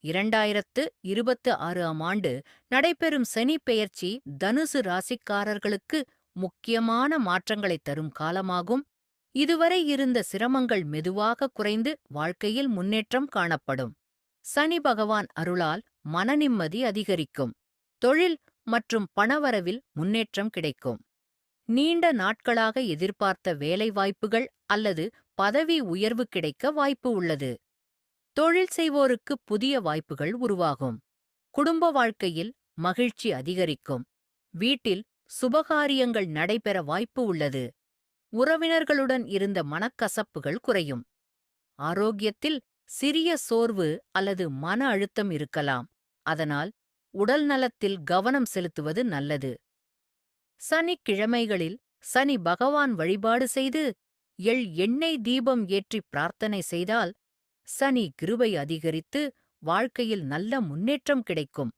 2026ஆம் ஆண்டு நடைபெறும் சனி பெயர்ச்சி தனுசு ராசிக்காரர்களுக்கு முக்கியமான மாற்றங்களைத் தரும் காலமாகும். இதுவரை இருந்த சிரமங்கள் மெதுவாக குறைந்து வாழ்க்கையில் முன்னேற்றம் காணப்படும். சனி பகவான் அருளால் மனநிம்மதி அதிகரிக்கும். தொழில் மற்றும் பணவரவில் முன்னேற்றம் கிடைக்கும். நீண்ட நாட்களாக எதிர்பார்த்த வேலைவாய்ப்புகள் அல்லது பதவி உயர்வு கிடைக்க வாய்ப்பு உள்ளது. தொழில் செய்வோருக்கு புதிய வாய்ப்புகள் உருவாகும். குடும்ப வாழ்க்கையில் மகிழ்ச்சி அதிகரிக்கும். வீட்டில் சுபகாரியங்கள் நடைபெற வாய்ப்பு உள்ளது. உறவினர்களுடன் இருந்த மனக்கசப்புகள் குறையும். ஆரோக்கியத்தில் சிறிய சோர்வு அல்லது மன அழுத்தம் இருக்கலாம். அதனால் உடல் நலத்தில் கவனம் செலுத்துவது நல்லது. சனிக்கிழமைகளில் சனி பகவான் வழிபாடு செய்து எண்ணெய் தீபம் ஏற்றி பிரார்த்தனை செய்தால் சனி கிருபை அதிகரித்து வாழ்க்கையில் நல்ல முன்னேற்றம் கிடைக்கும்.